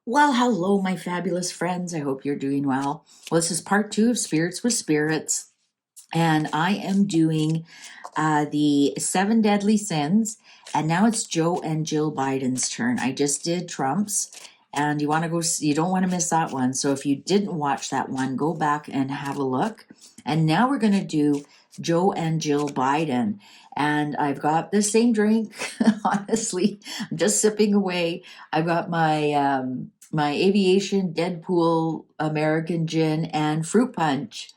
Well, hello, my fabulous friends. I hope you're doing well. Well, this is part two of Spirits with Spirits, and I am doing the seven deadly sins. And now it's Joe and Jill Biden's turn. I just did Trump's, and you want to go, you don't want to miss that one. So if you didn't watch that one, go back and have a look. And now we're going to do Joe and Jill Biden. And I've got the same drink, honestly. I'm just sipping away. I've got my aviation Deadpool American gin and fruit punch.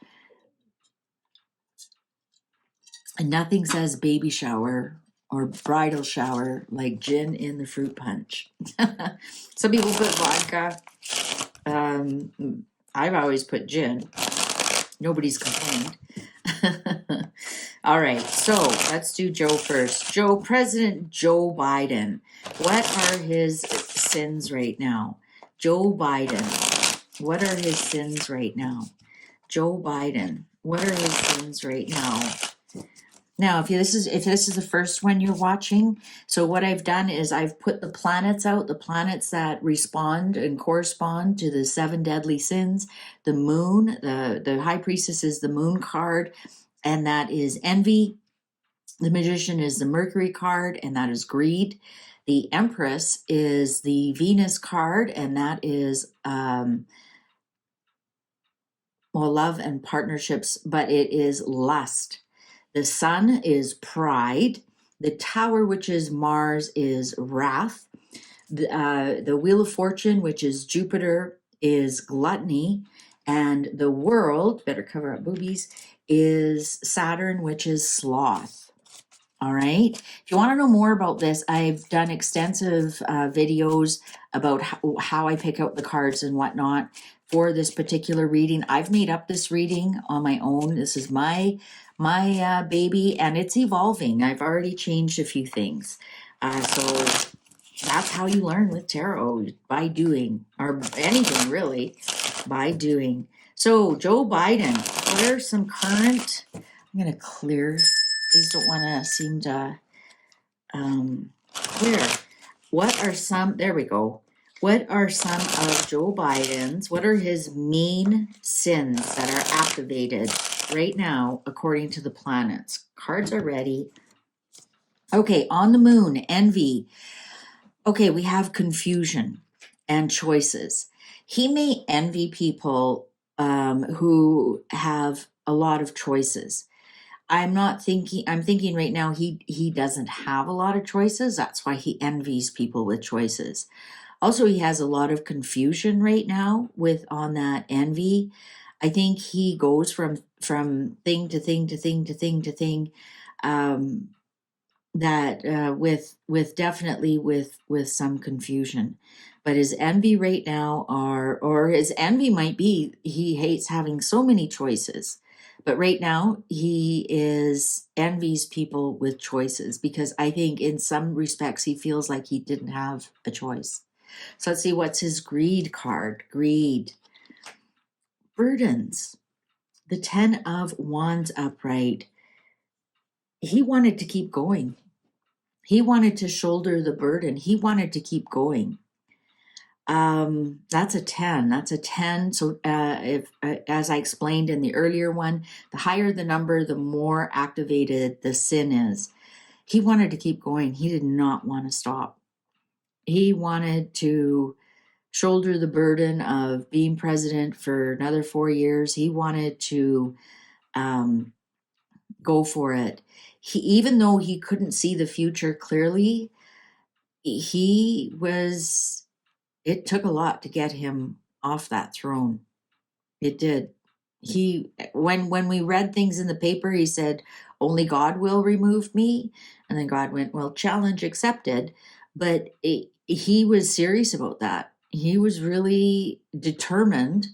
And nothing says baby shower or bridal shower like gin in the fruit punch. Some people put vodka. I've always put gin. Nobody's complained. All right, so let's do Joe first. President Joe Biden. What are his sins right now? Joe Biden. What are his sins right now? Joe Biden. What are his sins right now? Now, if this is the first one you're watching, so what I've done is I've put the planets out, the planets that respond and correspond to the seven deadly sins. The moon, the high priestess is the moon card, and that is envy. The magician is the Mercury card, and that is greed. The Empress is the Venus card, and that is love and partnerships, but it is lust. The Sun is pride. The Tower, which is Mars, is wrath. The Wheel of Fortune, which is Jupiter, is gluttony. And the World, better cover up boobies, is Saturn, which is sloth. All right. If you want to know more about this, I've done extensive videos about how I pick out the cards and whatnot for this particular reading. I've made up this reading on my own. This is my baby, and it's evolving. I've already changed a few things. So that's how you learn with tarot, by doing, or anything really, by doing. So Joe Biden, what are some current, I'm going to clear, these don't want to seem to clear. What are some, there we go. What are some of Joe Biden's, what are his main sins that are activated right now according to the planets? Cards are ready. Okay, on the moon, envy. Okay, we have confusion and choices. He may envy people who have a lot of choices. I'm thinking right now he doesn't have a lot of choices. That's why he envies people with choices. Also, he has a lot of confusion right now on that envy. I think he goes from thing to thing to thing to thing to thing. That with definitely with some confusion. But his envy right now or his envy might be he hates having so many choices. But right now he envies people with choices, because I think in some respects he feels like he didn't have a choice. So let's see, what's his greed card? Greed. Burdens. The 10 of Wands upright. He wanted to keep going. He wanted to shoulder the burden. He wanted to keep going. That's a 10. That's a 10. So if as I explained in the earlier one, the higher the number, the more activated the sin is. He wanted to keep going. He did not want to stop. He wanted to shoulder the burden of being president for another 4 years. He wanted to go for it. Even though he couldn't see the future clearly, it took a lot to get him off that throne. It did. When we read things in the paper, he said, only God will remove me. And then God went, well, challenge accepted. But he was serious about that. He was really determined.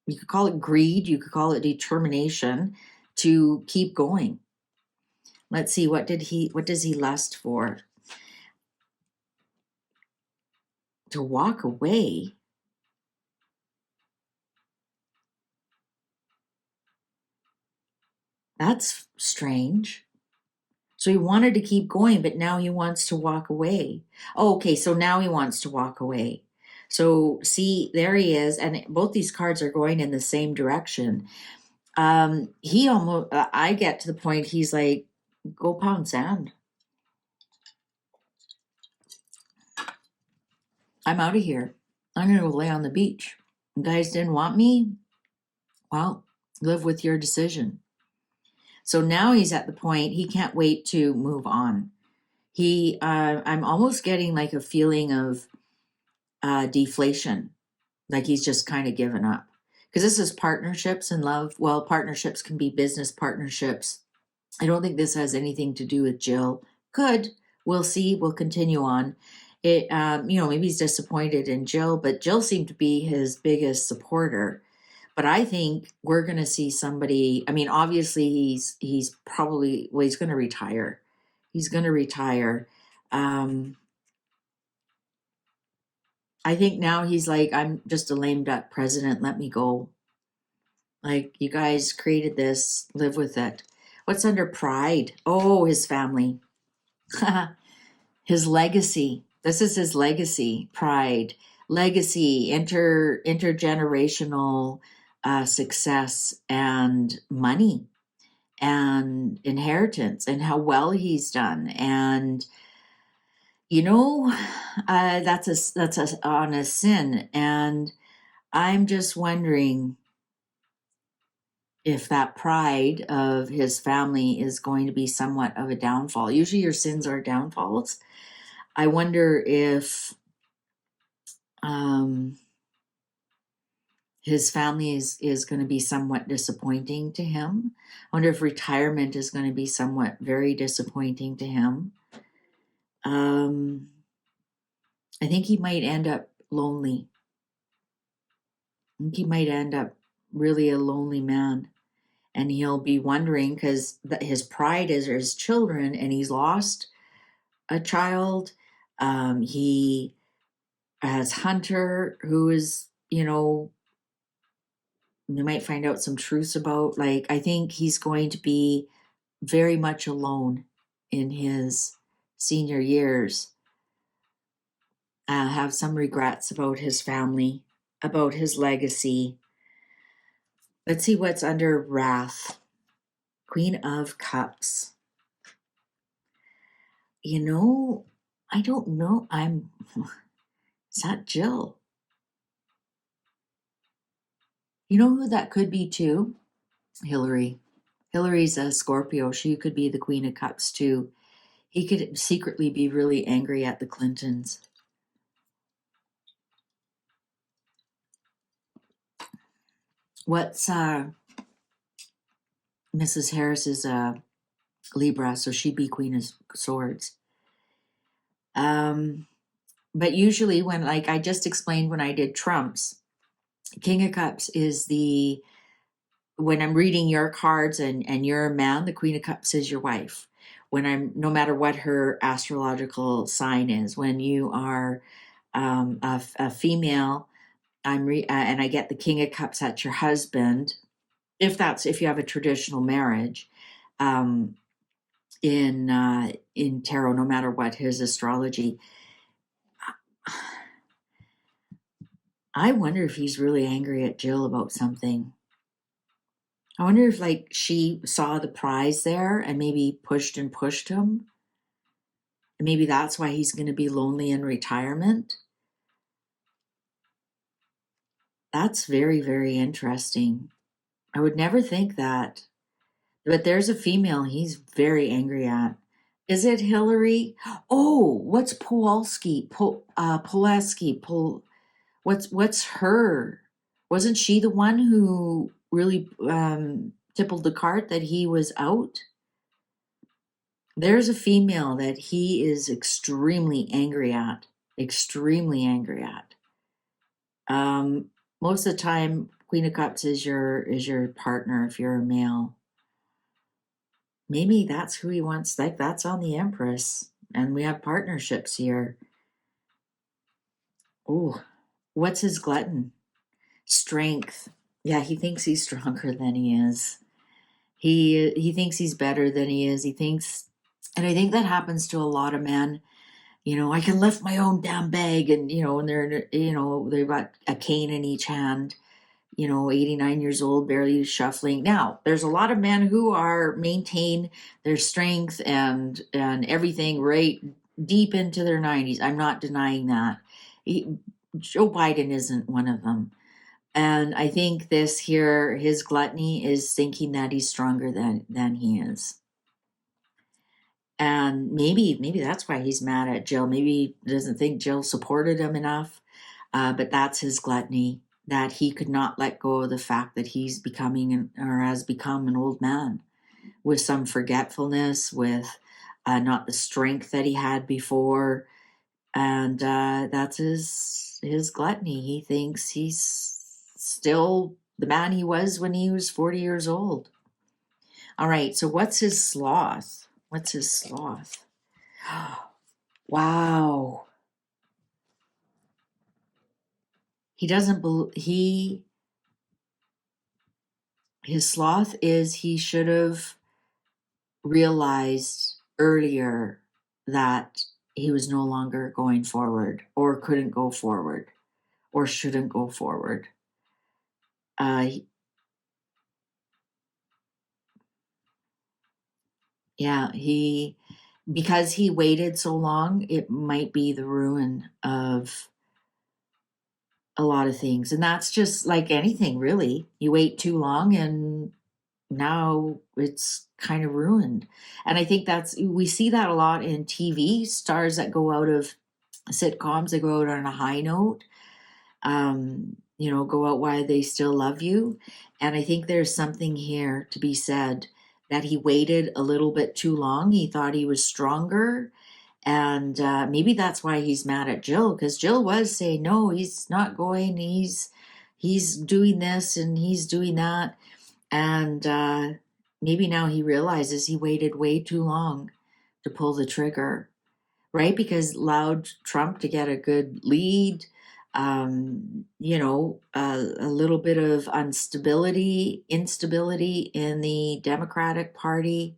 You could call it greed. You could call it determination to keep going. Let's see, what does he lust for? To walk away. That's strange. So he wanted to keep going, but now he wants to walk away. Oh, okay, so now he wants to walk away. So see, there he is, and both these cards are going in the same direction. He almost, I get to the point, he's like, go pound sand. I'm out of here. I'm going to go lay on the beach. You guys didn't want me? Well, live with your decision. So now he's at the point, he can't wait to move on. I'm almost getting like a feeling of deflation, like he's just kind of given up. Because this is partnerships and love. Well, partnerships can be business partnerships. I don't think this has anything to do with Jill. Could. We'll see. We'll continue on. Maybe he's disappointed in Jill, but Jill seemed to be his biggest supporter. But I think we're going to see somebody. I mean, obviously, he's probably he's going to retire. He's going to retire. I think now he's like, I'm just a lame duck president. Let me go. Like, you guys created this. Live with it. What's under pride? Oh, his family. His legacy. This is his legacy. Pride. Legacy. Intergenerational success and money and inheritance and how well he's done. And that's on a sin. And I'm just wondering if that pride of his family is going to be somewhat of a downfall. Usually your sins are downfalls. I wonder if his family is going to be somewhat disappointing to him. I wonder if retirement is going to be somewhat very disappointing to him. I think he might end up lonely. I think he might end up really a lonely man. And he'll be wondering because his pride is his children, and he's lost a child. He has Hunter, who is, you might find out some truths about. Like, I think he's going to be very much alone in his senior years. Have some regrets about his family, about his legacy. Let's see what's under wrath. Queen of Cups. I don't know. Is that Jill? You know who that could be too? Hillary. Hillary's a Scorpio. She could be the Queen of Cups too. He could secretly be really angry at the Clintons. What's Mrs. Harris is a Libra, so she'd be Queen of Swords. But usually when, like I just explained when I did Trump's, King of Cups is when I'm reading your cards and you're a man, the Queen of Cups is your wife. No matter what her astrological sign is, when you are a female, and I get the King of Cups, that's your husband. If you have a traditional marriage, in tarot, no matter what his astrology. I wonder if he's really angry at Jill about something. I wonder if she saw the prize there and maybe pushed him. And maybe that's why he's going to be lonely in retirement. That's very, very interesting. I would never think that. But there's a female he's very angry at. Is it Hillary? Oh, what's Pulaski? What's her? Wasn't she the one who really tippled the cart that he was out? There's a female that he is extremely angry at. Extremely angry at. Most of the time, Queen of Cups is your partner if you're a male. Maybe that's who he wants. Like, that's on the Empress, and we have partnerships here. Oh, what's his glutton? Strength. Yeah, he thinks he's stronger than he is. He thinks he's better than he is. He thinks, and I think that happens to a lot of men. I can lift my own damn bag, and and they've got a cane in each hand, 89 years old, barely shuffling. Now, there's a lot of men who are maintain their strength and everything right deep into their 90s. I'm not denying that. Joe Biden isn't one of them. And I think this here, his gluttony is thinking that he's stronger than he is. And maybe that's why he's mad at Jill. Maybe he doesn't think Jill supported him enough. But that's his gluttony, that he could not let go of the fact that he's becoming or has become an old man with some forgetfulness, with not the strength that he had before. And that's his gluttony. He thinks he's still the man he was when he was 40 years old. All right, so what's his sloth? What's his sloth? Wow. He doesn't believe his sloth is he should have realized earlier that he was no longer going forward, or couldn't go forward, or shouldn't go forward. Because he waited so long, it might be the ruin of a lot of things. And that's just like anything, really. You wait too long and now it's kind of ruined. And I think we see that a lot in TV stars that go out of sitcoms. They go out on a high note, go out while they still love you. And I think there's something here to be said that he waited a little bit too long. He thought he was stronger. And maybe that's why he's mad at Jill, because Jill was saying, no, he's not going. He's doing this and he's doing that. And maybe now he realizes he waited way too long to pull the trigger, right? Because allowed Trump to get a good lead, a little bit of instability in the Democratic Party.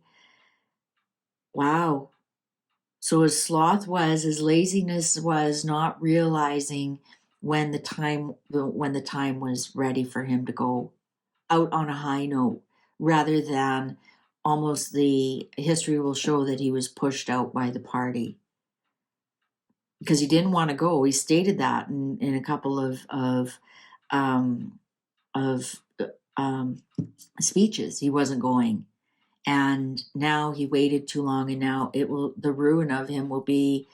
Wow. So his laziness was not realizing when the time was ready for him to go out on a high note, rather than almost the history will show that he was pushed out by the party because he didn't want to go. He stated that in a couple of speeches. He wasn't going. And now he waited too long, and now the ruin of him will be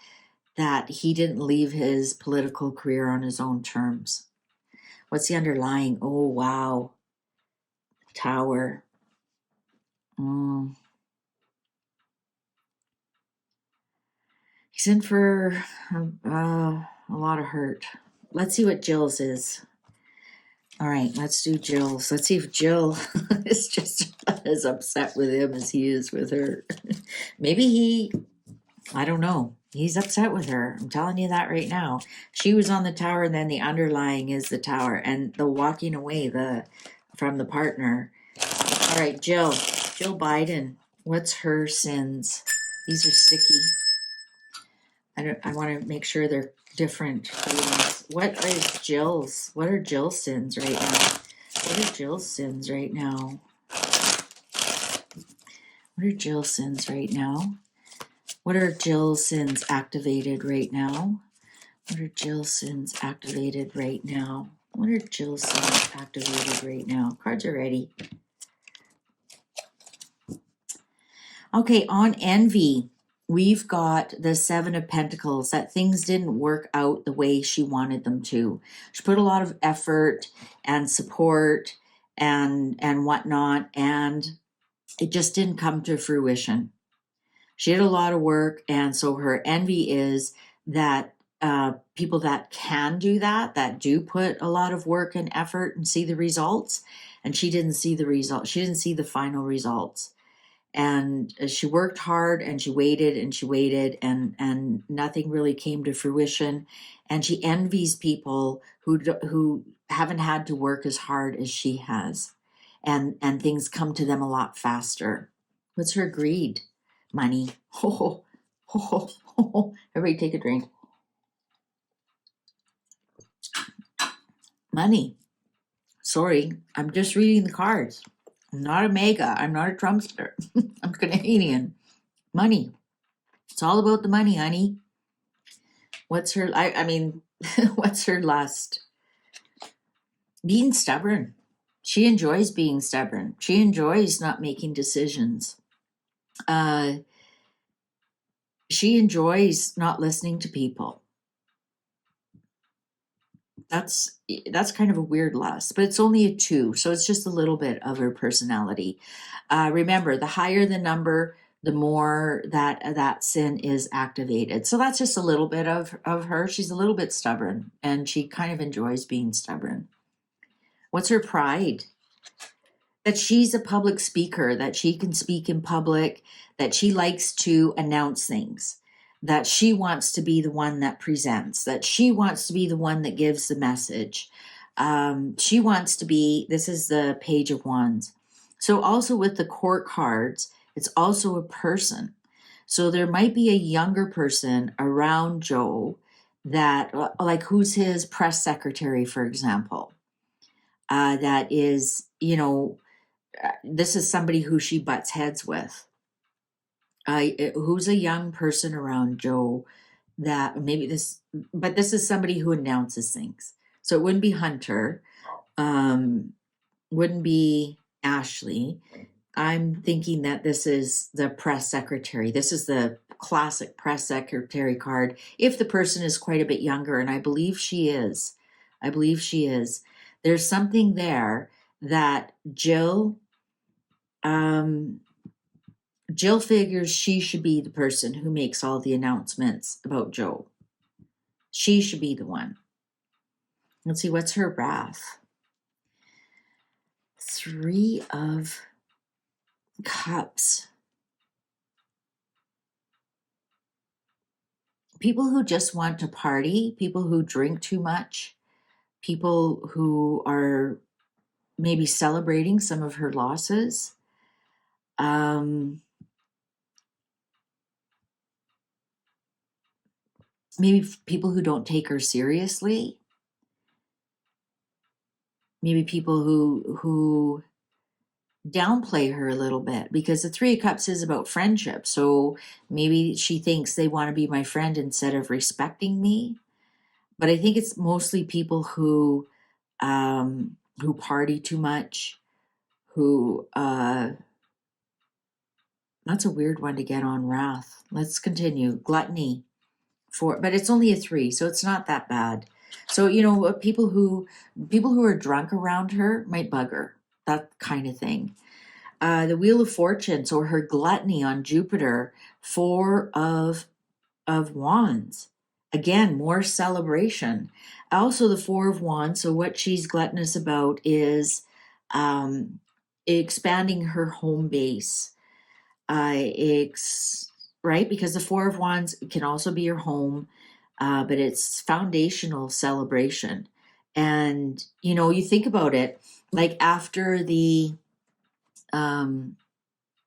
that he didn't leave his political career on his own terms. What's the underlying? Oh, wow. Tower. He's in for a lot of hurt. Let's see what Jill's is. All right, let's do Jill's. Let's see if Jill is just as upset with him as he is with her. Maybe I don't know. He's upset with her. I'm telling you that right now. She was on the tower, and then the underlying is the tower, and the walking away from the partner. All right, Jill Biden. What's her sins? These are sticky. I want to make sure they're different. What are Jill's sins right now? What are Jill's sins right now? What are Jill's sins right now? What are Jill's sins activated right now? What are Jill's sins activated right now? What are Jill's sins activated right now? Cards are ready. Okay, on envy, we've got the Seven of Pentacles, that things didn't work out the way she wanted them to. She put a lot of effort and support and whatnot, and it just didn't come to fruition. She did a lot of work, and so her envy is that people that can do that do put a lot of work and effort and see the results, and she didn't see the result. She didn't see the final results. And she worked hard, and she waited and nothing really came to fruition. And she envies people who haven't had to work as hard as she has, and things come to them a lot faster. What's her greed? Money. Everybody take a drink. Money. Sorry, I'm just reading the cards. I'm not a MAGA. I'm not a Trumpster. I'm Canadian. Money. It's all about the money, honey. What's her, I mean, what's her lust? Being stubborn. She enjoys being stubborn. She enjoys not making decisions. She enjoys not listening to people. That's kind of a weird lust, but it's only a 2, so it's just a little bit of her personality. Remember, the higher the number, the more that sin is activated. So that's just a little bit of her. She's a little bit stubborn, and she kind of enjoys being stubborn. What's her pride? That she's a public speaker, that she can speak in public, that she likes to announce things, that she wants to be the one that presents, that she wants to be the one that gives the message. She wants to be, this is the Page of Wands. So also with the court cards, it's also a person. So there might be a younger person around Joe that, like, who's his press secretary, for example, that is, this is somebody who she butts heads with. Who's a young person around Joe that maybe but this is somebody who announces things. So it wouldn't be Hunter, wouldn't be Ashley. I'm thinking that this is the press secretary. This is the classic press secretary card. If the person is quite a bit younger, and I believe she is, there's something there that Jill figures she should be the person who makes all the announcements about Joe. She should be the one. Let's see, what's her wrath? 3 of Cups. People who just want to party, people who drink too much, people who are maybe celebrating some of her losses. Maybe people who don't take her seriously. Maybe people who downplay her a little bit, because the 3 of Cups is about friendship. So maybe she thinks they want to be my friend instead of respecting me. But I think it's mostly people who party too much, who that's a weird one to get on wrath. Let's continue. Gluttony, but it's only a 3, so it's not that bad. So people who are drunk around her might bug her, that kind of thing. The Wheel of Fortune, so her gluttony on Jupiter, 4 of Wands. Again, more celebration. Also the 4 of Wands, so what she's gluttonous about is expanding her home base. Right? Because the 4 of Wands can also be your home, but it's foundational celebration. And, you think about it, like after the,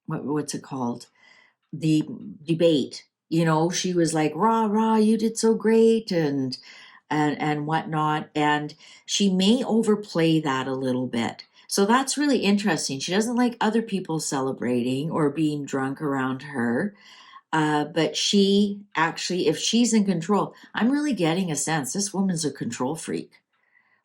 what's it called? The debate, she was like, rah, rah, you did so great, and whatnot. And she may overplay that a little bit. So that's really interesting. She doesn't like other people celebrating or being drunk around her. But she actually, if she's in control, I'm really getting a sense this woman's a control freak.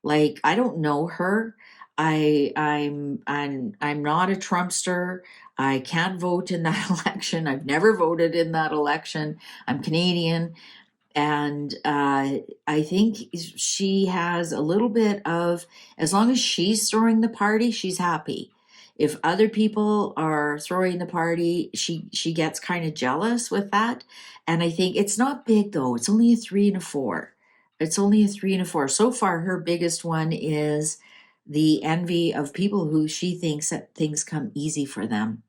Like, I don't know her. I'm not a Trumpster. I can't vote in that election. I've never voted in that election. I'm Canadian. And I think she has a little bit of, as long as she's throwing the party, she's happy. If other people are throwing the party, she gets kind of jealous with that. And I think it's not big though. It's only a 3 and a 4. It's only a 3 and a 4. So far, her biggest one is the envy of people who she thinks that things come easy for them.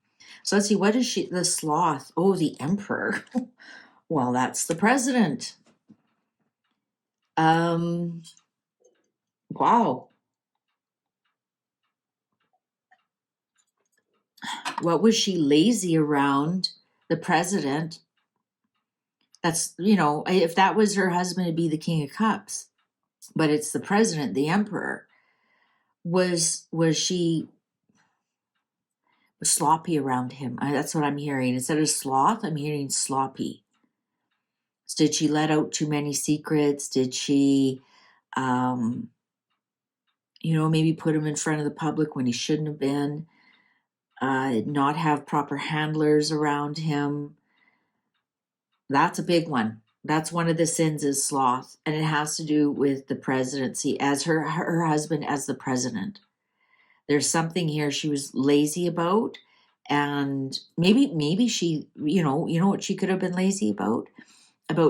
So let's see, what is she? The Sloth. Oh, the Emperor. Well, that's the president. Wow. What was she lazy around? The president. That's, if that was her husband, it'd be the King of Cups, but it's the president, the emperor. Was she sloppy around him? That's what I'm hearing. Instead of sloth, I'm hearing sloppy. Did she let out too many secrets? Did she, maybe put him in front of the public when he shouldn't have been? Not have proper handlers around him? That's a big one. That's one of the sins, is sloth, and it has to do with the presidency, as her husband as the president. There's something here she was lazy about, and maybe she, what she could have been lazy about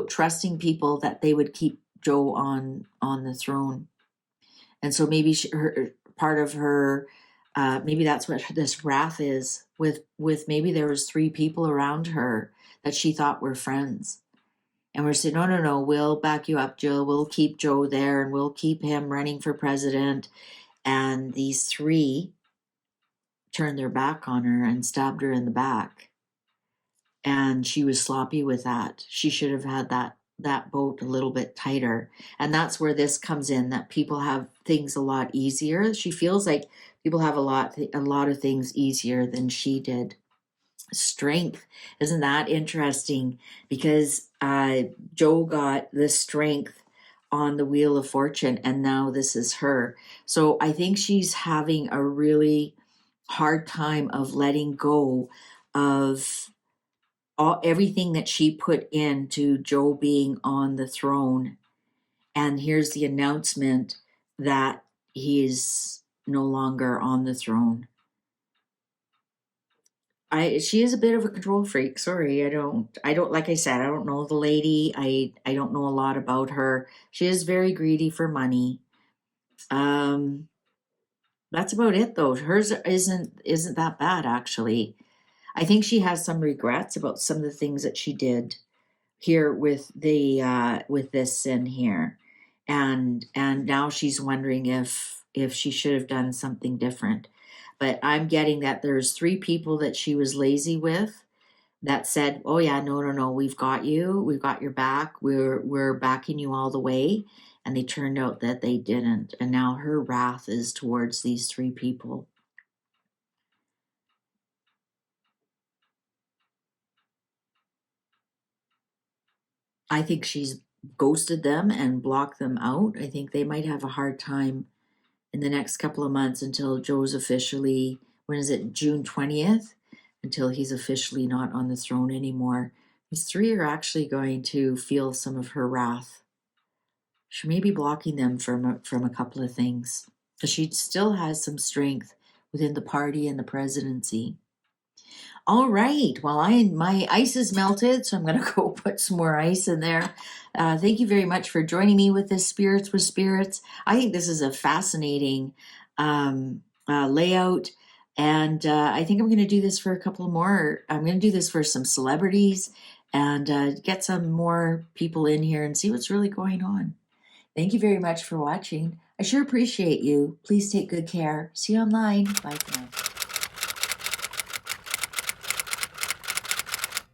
trusting people that they would keep Joe on the throne. And so maybe her part of her, maybe that's what this wrath is, with maybe there was 3 people around her that she thought were friends. And we're saying, no, we'll back you up, Jill. We'll keep Joe there, and we'll keep him running for president. And these 3 turned their back on her and stabbed her in the back. And she was sloppy with that. She should have had that boat a little bit tighter. And that's where this comes in, that people have things a lot easier. She feels like people have a lot of things easier than she did. Strength. Isn't that interesting? Because Joe got the strength on the Wheel of Fortune, and now this is her. So I think she's having a really hard time of letting go of everything that she put into Joe being on the throne. And here's the announcement that he is no longer on the throne. She is a bit of a control freak. Sorry, I don't, like I said, I don't know the lady. I don't know a lot about her. She is very greedy for money. That's about it though. Hers isn't that bad, actually. I think she has some regrets about some of the things that she did here with this sin here. And now she's wondering if she should have done something different. But I'm getting that there's 3 people that she was lazy with that said, oh yeah, no, we've got you, we've got your back, we're backing you all the way. And they turned out that they didn't. And now her wrath is towards these 3 people. I think she's ghosted them and blocked them out. I think they might have a hard time in the next couple of months until Joe's officially, when is it, June 20th? Until he's officially not on the throne anymore. These 3 are actually going to feel some of her wrath. She may be blocking them from a couple of things, because she still has some strength within the party and the presidency. All right. Well, my ice is melted, so I'm going to go put some more ice in there. Thank you very much for joining me with this Spirits with Spirits. I think this is a fascinating layout, and I think I'm going to do this for a couple more. I'm going to do this for some celebrities and get some more people in here and see what's really going on. Thank you very much for watching. I sure appreciate you. Please take good care. See you online. Bye for now.